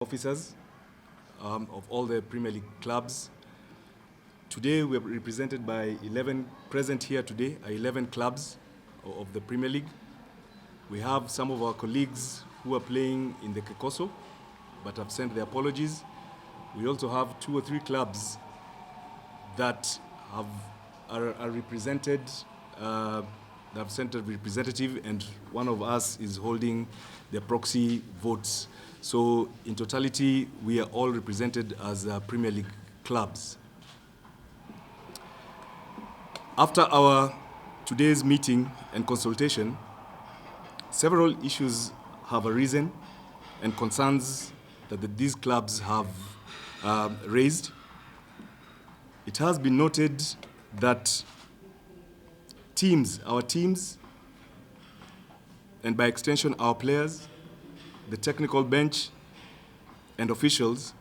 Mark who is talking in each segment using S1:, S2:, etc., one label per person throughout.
S1: officers of all the Premier League clubs. Today we are represented by 11, present here today are 11 clubs of the Premier League. We have some of our colleagues who are playing in the Kekoso, but have sent their apologies. We also have 2 or 3 clubs that are represented, that have sent a representative, and one of us is holding the proxy votes. So in totality, we are all represented as Premier League clubs. After our today's meeting and consultation, several issues have arisen and concerns that these clubs have raised. It has been noted that our teams, and by extension our players, the technical bench and officials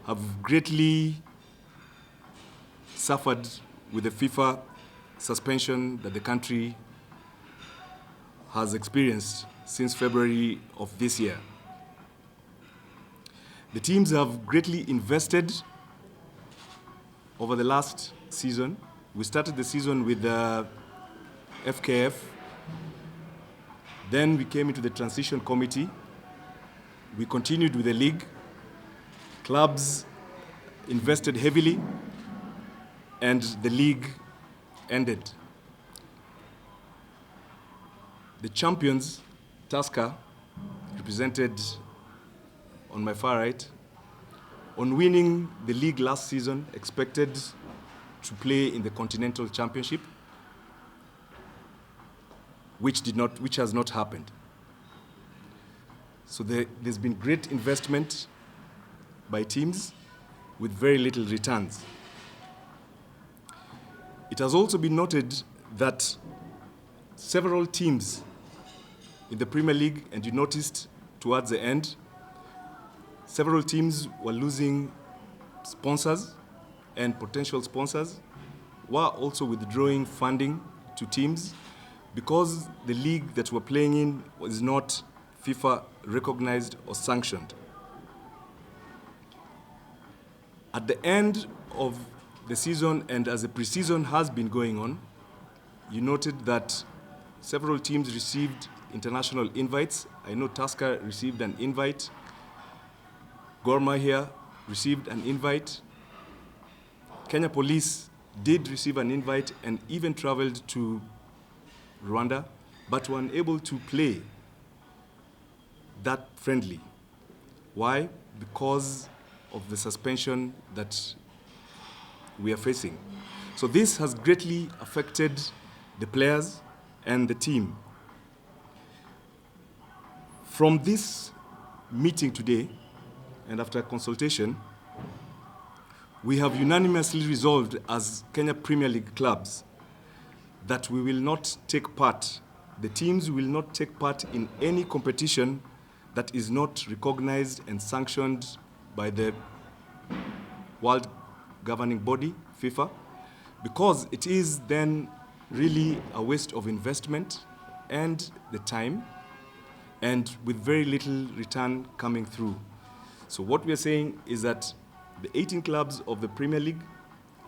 S1: have greatly suffered with the FIFA suspension that the country has experienced since February of this year. The teams have greatly invested over the last season. We started the season with the FKF. Then we came into the transition committee. We continued with the league. Clubs invested heavily, and the league ended. The champions, Tusker, represented on my far right, on winning the league last season, expected to play in the Continental Championship, which has not happened. So there's been great investment by teams with very little returns. It has also been noted that several teams in the Premier League, and you noticed towards the end, several teams were losing sponsors and potential sponsors, were also withdrawing funding to teams because the league that we're playing in was not FIFA recognized or sanctioned. At the end of the season, and as the pre-season has been going on, you noted that several teams received international invites. I know Tusker received an invite. Gor Mahia received an invite. Kenya Police did receive an invite and even traveled to Rwanda, but were unable to play that friendly. Why? Because of the suspension that we are facing. So this has greatly affected the players and the team. From this meeting today, and after consultation, we have unanimously resolved as Kenya Premier League clubs that we will not take part, the teams will not take part in any competition that is not recognized and sanctioned by the world governing body, FIFA, because it is then really a waste of investment and the time, and with very little return coming through. So what we are saying is that the 18 clubs of the Premier League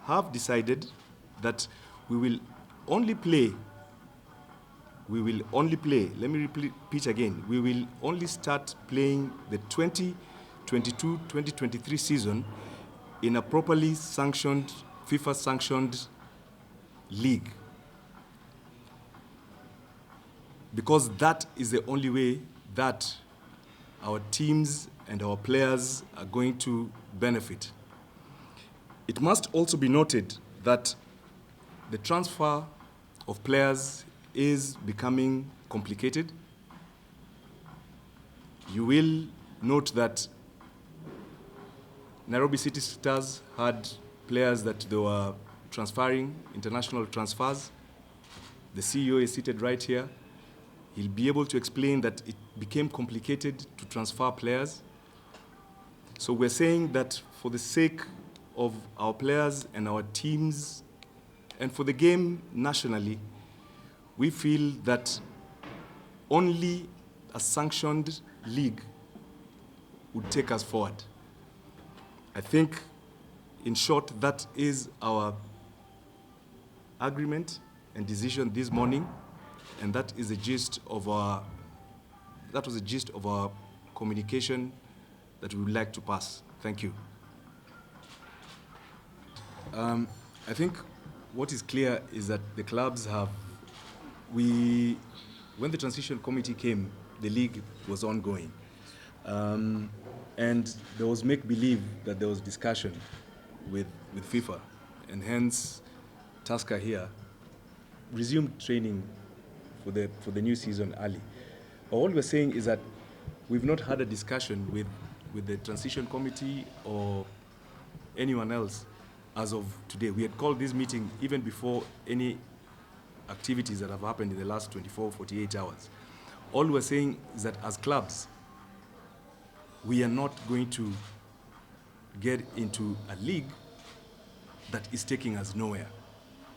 S1: have decided that we will only play, let me repeat again, we will only start playing the 2022-2023 season in a properly sanctioned, FIFA-sanctioned league. Because that is the only way that our teams and our players are going to benefit. It must also be noted that the transfer of players is becoming complicated. You will note that Nairobi City Stars had players that they were transferring, international transfers. The CEO is seated right here. He'll be able to explain that it became complicated to transfer players. So we're saying that for the sake of our players and our teams, and for the game nationally, we feel that only a sanctioned league would take us forward. I think, in short, that is our agreement and decision this morning, and that is the gist of our, that was the gist of our communication that we would like to pass. Thank you. I think what is clear is that the clubs have, when the transition committee came, the league was ongoing. And there was make-believe that there was discussion with FIFA, and hence Tusker here resumed training for the new season early. But all we're saying is that we've not had a discussion with the transition committee or anyone else as of today. We had called this meeting even before any activities that have happened in the last 24, 48 hours. All we're saying is that as clubs, we are not going to get into a league that is taking us nowhere.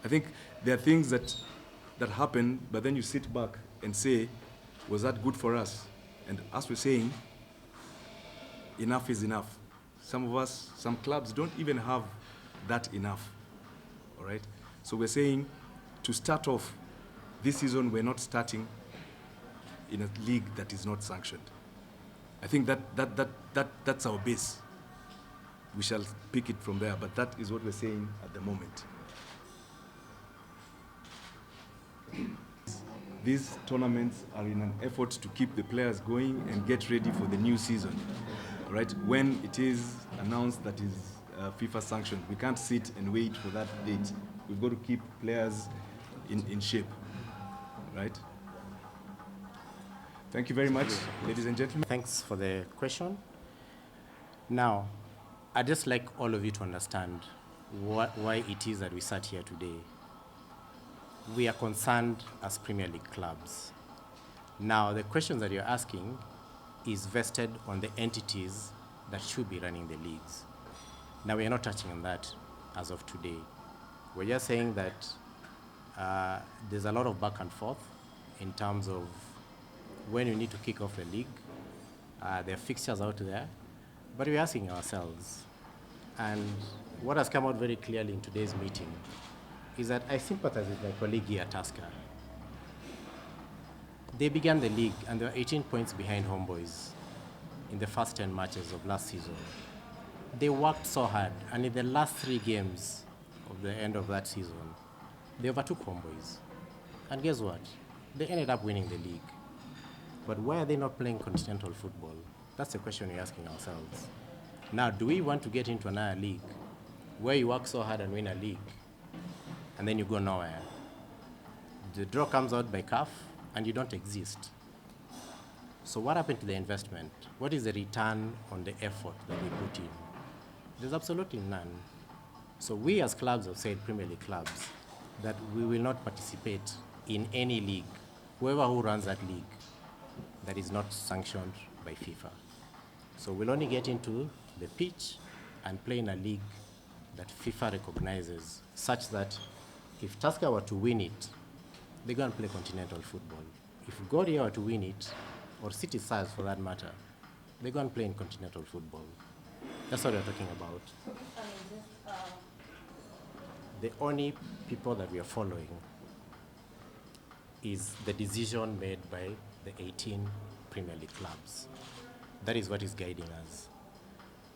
S1: I think there are things that happen, but then you sit back and say, was that good for us? And as we're saying, enough is enough. Some of us, some clubs don't even have that enough, all right? So we're saying to start off this season, we're not starting in a league that is not sanctioned. I think that's our base. We shall pick it from there, but that is what we're saying at the moment. These tournaments are in an effort to keep the players going and get ready for the new season, all right? When it is announced that is FIFA sanctioned, we can't sit and wait for that date. We've got to keep players in shape, right? Thank you very much, ladies and gentlemen.
S2: Thanks for the question. Now, I'd just like all of you to understand why it is that we sat here today. We are concerned as Premier League clubs. Now, the questions that you're asking is vested on the entities that should be running the leagues. Now, we are not touching on that as of today. We're just saying that there's a lot of back and forth in terms of when you need to kick off the league. There are fixtures out there, but we're asking ourselves, and what has come out very clearly in today's meeting is that I sympathize with my colleague here at Tusker. They began the league and they were 18 points behind Homeboys in the first 10 matches of last season. They worked so hard, and in the last 3 games of the end of that season, they overtook Homeboys. And guess what? They ended up winning the league. But why are they not playing continental football? That's the question we're asking ourselves. Now, do we want to get into another league where you work so hard and win a league, and then you go nowhere? The draw comes out by CAF, and you don't exist. So what happened to the investment? What is the return on the effort that we put in? There's absolutely none. So we as clubs have said, Premier League clubs, that we will not participate in any league, whoever who runs that league, that is not sanctioned by FIFA. So we'll only get into the pitch and play in a league that FIFA recognizes, such that if Tusker were to win it, they're going to play continental football. If Goria were to win it, or City Stars for that matter, they're going to play in continental football. That's what we're talking about. The only people that we are following is the decision made by the 18 Premier League clubs. That is what is guiding us.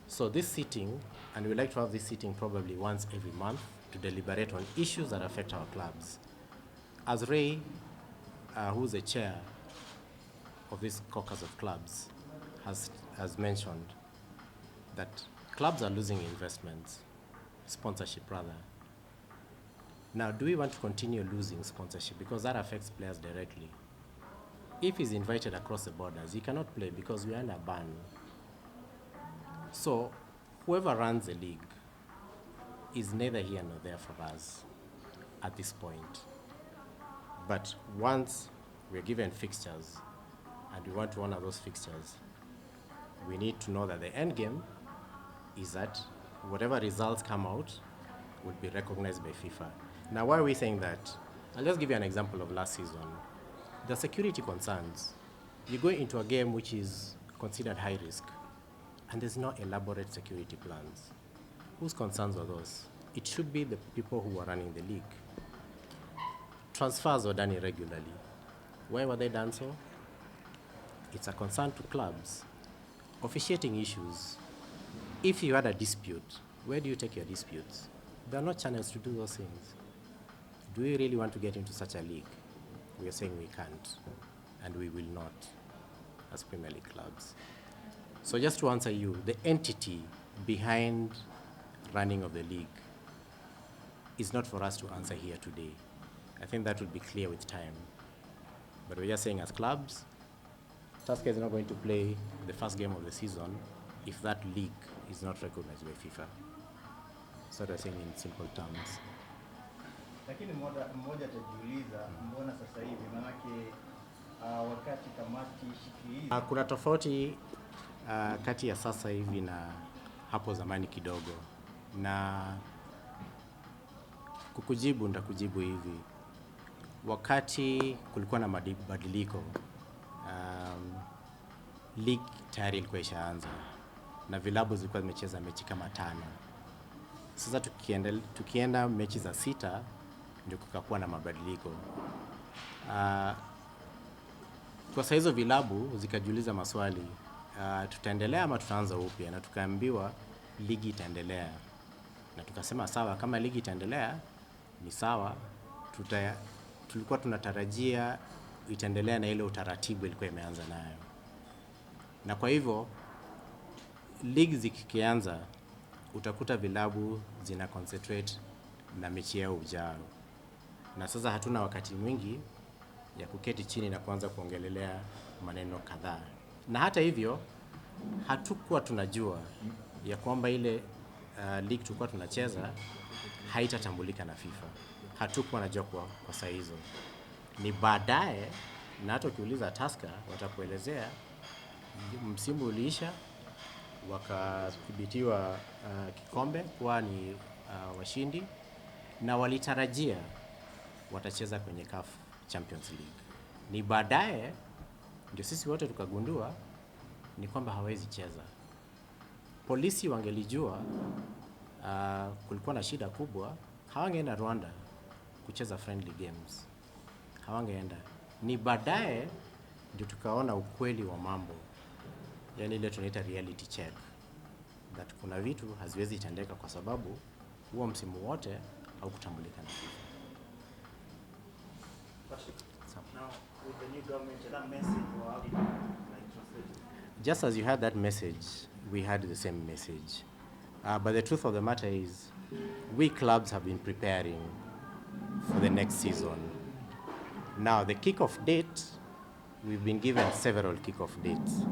S2: So this sitting, and we like to have this sitting probably once every month to deliberate on issues that affect our clubs. As Ray, who's the chair of this caucus of clubs, has mentioned, that clubs are losing investments, sponsorship rather. Now, do we want to continue losing sponsorship? Because that affects players directly. If he's invited across the borders, he cannot play because we are under a ban. So whoever runs the league is neither here nor there for us at this point. But once we're given fixtures and we want to honor those fixtures, we need to know that the end game is that whatever results come out will be recognized by FIFA. Now, why are we saying that? I'll just give you an example of last season. The security concerns. You go into a game which is considered high risk. and there's no elaborate security plans. Whose concerns are those? It should be the people who are running the league. Transfers were done irregularly. Why were they done so? It's a concern to clubs. Officiating issues. If you had a dispute, where do you take your disputes? There are no channels to do those things. Do we really want to get into such a league? We are saying we can't, and we will not as Premier League clubs. So just to answer you, the entity behind running of the league is not for us to answer here today. I think that will be clear with time. But we're just saying as clubs, Tusker is not going to play the first game of the season if that league is not recognized by FIFA. So we're saying in simple terms.
S3: Lakini mmoja atajiuliza mbona sasa hivi manake wakati kamati shikilizi
S2: kuna tofauti kati ya sasa hivi na hapo zamani kidogo, na nitakujibu hivi. Wakati kulikuwa na mabadiliko, league tayari ilikuwa ishaanza na vilabu zilikuwa zimecheza mechi kama 5. Sasa tukienda mechi za 6 ndio kukakuwa na mabadiliko. Kwa saa hizo vilabu zikajiuliza maswali, tutaendelea ama tutaanza upya, na tukaambiwa ligi itaendelea. Na tukasema sawa, kama ligi itaendelea ni sawa. Tulikuwa tunatarajia itaendelea na ile utaratibu ilikuwa imeanza nayo. Na kwa hivyo ligi zikianza utakuta vilabu zina concentrate na mechi yao ujao. Na sasa hatuna wakati mwingi ya kuketi chini na kuanza kuongelelea maneno kadhaa. Na hata hivyo hatukuwa tunajua ya kwamba ile league tulikuwa tunacheza haitatambulika na FIFA. Hatukuwa najua kwa saa hizo. Ni baadaye, na hata ukiuliza Tusker watakuelezea msimu uliisha, wakathibitiwa kikombe kuwa ni washindi, na walitarajia watacheza kwenye CAF Champions League. Ni baadaye ndio sisi wote tukagundua ni kwamba hawezi cheza. Polisi wangelijua kulikuwa na shida kubwa, hawangeenda Rwanda kucheza friendly games. Hawangeenda. Ni baadaye ndio tukaona ukweli wa mambo. Yaani ile tunaita reality check. That kuna vitu haziwezi tendeka kwa sababu huo msimu wote haukutambulika na FIFA.
S3: now with the new government that message or how did you like translate it?
S2: Just as you had that message, we had the same message. But the truth of the matter is, we clubs have been preparing for the next season. Now, the kickoff date, we've been given several kickoff dates.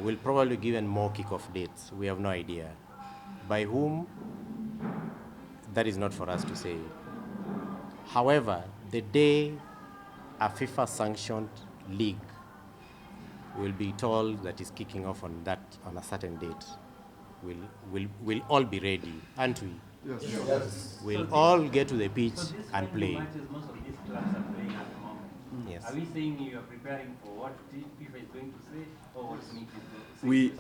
S2: We'll probably be given more kickoff dates. We have no idea. By whom? That is not for us to say. However, the day a FIFA-sanctioned league will be told that is kicking off on a certain date, we'll all be ready, aren't we?
S1: Yes.
S2: We'll all get to the pitch and play.
S4: Matches most of these clubs are playing at the moment.
S2: Yes.
S4: Are we saying you are preparing for what FIFA is going to say, or what Smith is going to say?
S1: We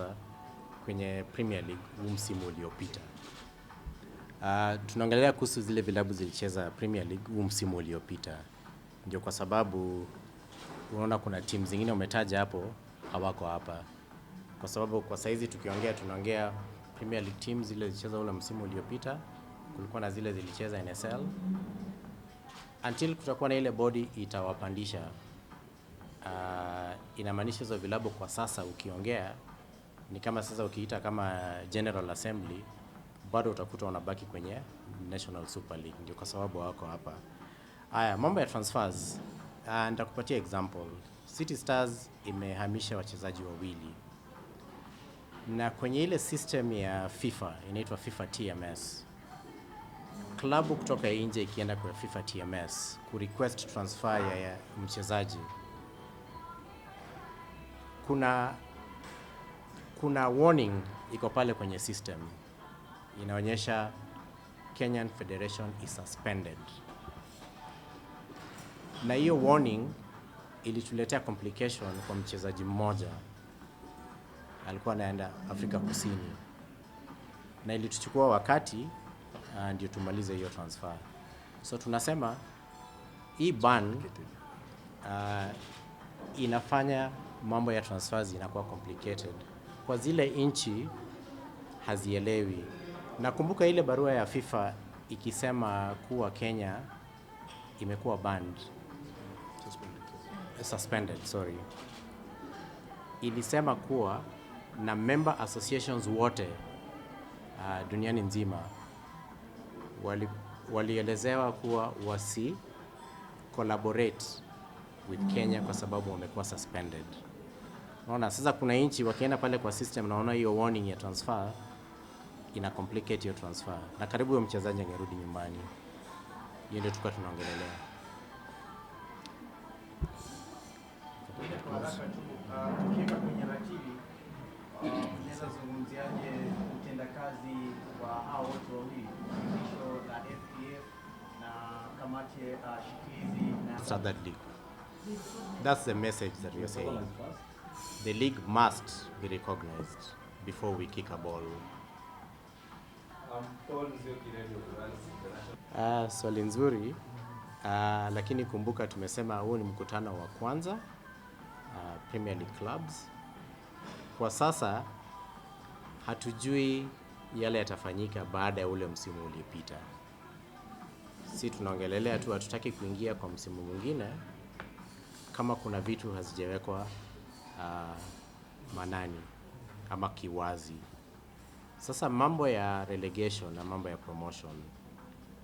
S2: Kwenye Premier League msimu uliopita. Tunaongelea kuhusu zile vilabu zilicheza Premier League msimu uliopita. Ndio kwa sababu unaona kuna timu zingine umetaja hapo hawako hapa. Kwa sababu kwa saizi tunaongea Premier League teams zile zilicheza ule msimu uliopita, kulikuwa na zile zilicheza NSL. Until kutakuwa na ile body itawapandisha. Inamaanisha hizo vilabu kwa sasa ukiongea ni kama sasa ukiita kama General Assembly, bado utakuta wanabaki kwenye National Super League. Ndio kwa sababu wako hapa. Haya, mambo ya transfers. Nitakupatia example. City Stars imehamisha wachezaji wawili. Na kwenye ile system ya FIFA, inaitwa FIFA TMS. Klabu kutoka nje ikienda kwa FIFA TMS kurequest transfer ya mchezaji, kuna warning iko pale kwenye system. Inaonyesha Kenyan Federation is suspended. Na hiyo warning ilituletea complication kwa mchezaji mmoja. alikuwa anaenda Afrika Kusini, na ilituchukua wakati ndio tumalize hiyo transfer. So tunasema hii ban inafanya mambo ya transfers inakuwa complicated kwa zile inchi hazielewi. Nakumbuka ile barua ya FIFA ikisema kuwa Kenya imekuwa banned, suspended, sorry. Ilisema kuwa na member associations wote duniani nzima walielezewa kuwa wasi collaborate with Kenya kwa sababu wamekuwa suspended. Unaona, sasa kuna inchi wakienda pale kwa system, naona hiyo warning ya transfer ina complicate hiyo transfer, na karibu huyo mchezaji angerudi nyumbani. Hiyo ndio tulikuwa tunaongelelea.
S3: Kwa haraka tu, tukiweka kwenye ratibi, unaweza zungumziaje utendakazi wa hao wote wawili, shirikisho la FKF na kamati shikilizi na
S2: Standard League. That's the message that we are saying. The league must be recognized before we kick a ball. Swali nzuri, lakini kumbuka tumesema huu ni mkutano wa kwanza Premier League clubs. Kwa sasa hatujui yale yatafanyika baada ya ule msimu uliopita. Si tunaongelelea tu, hatutaki kuingia kwa msimu mwingine kama kuna vitu hazijawekwa manani ama kiwazi. Sasa mambo ya relegation na mambo ya promotion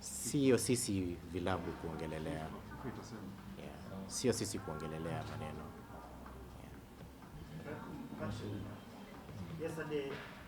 S2: sio sisi vilabu kuongelelea. Yeah. Sio sisi kuongelelea maneno.
S3: Yesterday